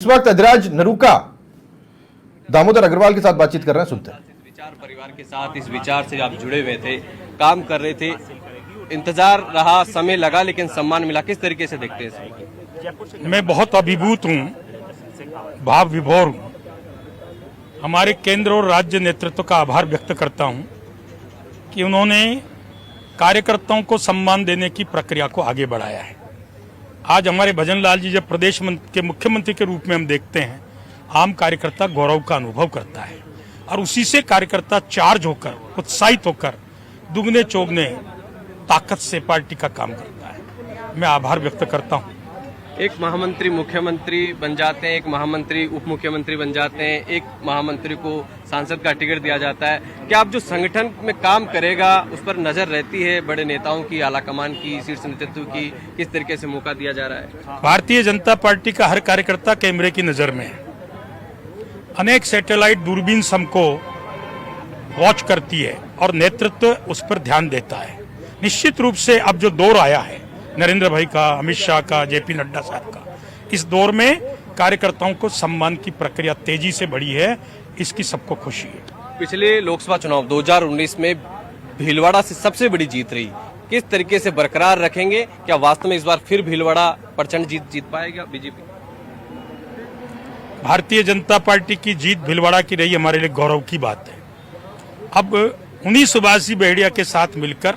इस वक्त अधिराज नरूका दामोदर अग्रवाल के साथ बातचीत कर रहे हैं, सुनते हैं। विचार परिवार के साथ इस विचार से आप जुड़े हुए थे, काम कर रहे थे, इंतजार रहा, समय लगा लेकिन सम्मान मिला, किस तरीके से देखते हैं? मैं बहुत अभिभूत हूँ, भाव विभोर हूँ। हमारे केंद्र और राज्य नेतृत्व का आभार व्यक्त करता हूँ कि उन्होंने कार्यकर्ताओं को सम्मान देने की प्रक्रिया को आगे बढ़ाया है। आज हमारे भजन लाल जी जब प्रदेश के मुख्यमंत्री के रूप में हम देखते हैं, आम कार्यकर्ता गौरव का अनुभव करता है और उसी से कार्यकर्ता चार्ज होकर, उत्साहित होकर दुगने चौगने ताकत से पार्टी का काम करता है। मैं आभार व्यक्त करता हूं। एक महामंत्री मुख्यमंत्री बन जाते हैं, एक महामंत्री उप मुख्यमंत्री बन जाते हैं, एक महामंत्री को सांसद का टिकट दिया जाता है। क्या आप जो संगठन में काम करेगा उस पर नजर रहती है, बड़े नेताओं की, आलाकमान की, शीर्ष नेतृत्व की, किस तरीके से मौका दिया जा रहा है? भारतीय जनता पार्टी का हर कार्यकर्ता कैमरे की नजर में है। अनेक सैटेलाइट दूरबीन हमको वॉच करती है और नेतृत्व उस पर ध्यान देता है। निश्चित रूप से अब जो दौर आया है नरेंद्र भाई का, अमित शाह का, जेपी नड्डा साहब का, इस दौर में कार्यकर्ताओं को सम्मान की प्रक्रिया तेजी से बढ़ी है, इसकी सबको खुशी है। पिछले लोकसभा चुनाव 2019 में भीलवाड़ा से सबसे बड़ी जीत रही, किस तरीके से बरकरार रखेंगे? क्या वास्तव में इस बार फिर भीलवाड़ा प्रचंड जीत पाएगा बीजेपी? भारतीय जनता पार्टी की जीत भीलवाड़ा की रही हमारे लिए गौरव की बात है। अब उन्हीं सुभाषी बहेड़िया के साथ मिलकर,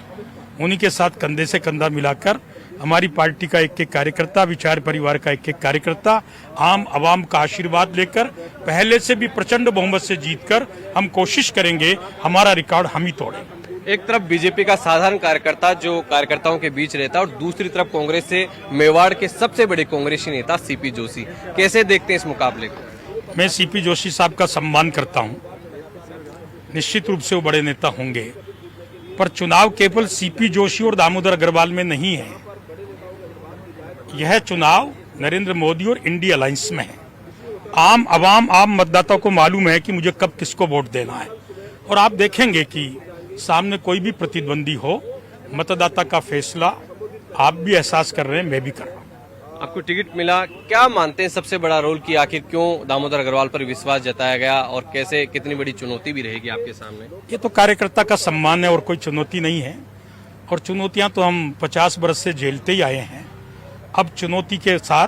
उन्हीं के साथ कंधे से कंधा मिलाकर हमारी पार्टी का एक एक कार्यकर्ता, विचार परिवार का एक एक कार्यकर्ता आम आवाम का आशीर्वाद लेकर पहले से भी प्रचंड बहुमत से जीतकर हम कोशिश करेंगे हमारा रिकॉर्ड हम ही तोड़ें। एक तरफ बीजेपी का साधारण कार्यकर्ता जो कार्यकर्ताओं के बीच रहता है और दूसरी तरफ कांग्रेस से मेवाड़ के सबसे बड़े कांग्रेसी नेता सीपी जोशी, कैसे देखते हैं इस मुकाबले को? मैं सीपी जोशी साहब का सम्मान करता हूं, निश्चित रूप से वो बड़े नेता होंगे, पर चुनाव केवल सीपी जोशी और दामोदर अग्रवाल में नहीं है। यह चुनाव नरेंद्र मोदी और इंडिया अलायंस में है। आम मतदाता को मालूम है कि मुझे कब किसको वोट देना है और आप देखेंगे कि सामने कोई भी प्रतिद्वंदी हो, मतदाता का फैसला आप भी एहसास कर रहे हैं, मैं भी कर रहा हूं। आपको टिकट मिला, क्या मानते हैं सबसे बड़ा रोल कि आखिर क्यों दामोदर अग्रवाल पर विश्वास जताया गया और कैसे, कितनी बड़ी चुनौती भी रहेगी आपके सामने? ये तो कार्यकर्ता का सम्मान है और कोई चुनौती नहीं है, और चुनौतियां तो हम 50 बरस से झेलते ही आए हैं। अब चुनौती के साथ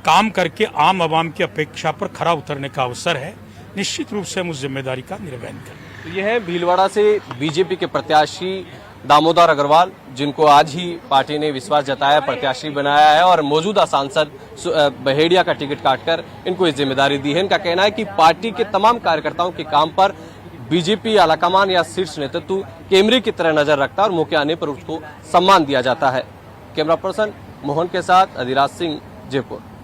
काम करके आम आवाम की अपेक्षा पर खरा उतरने का अवसर है। निश्चित रूप से हम उस जिम्मेदारी का निर्वहन करें। तो यह है भीलवाड़ा से बीजेपी के प्रत्याशी दामोदर अग्रवाल, जिनको आज ही पार्टी ने विश्वास जताया, प्रत्याशी बनाया है और मौजूदा सांसद बहेड़िया का टिकट काटकर इनको इस जिम्मेदारी दी है। इनका कहना है कि पार्टी के तमाम कार्यकर्ताओं के काम पर बीजेपी आलाकमान या शीर्ष नेतृत्व कैमरे की तरह नजर रखता है और मौके आने पर उसको सम्मान दिया जाता है। कैमरा पर्सन मोहन के साथ अधिराज सिंह, जयपुर।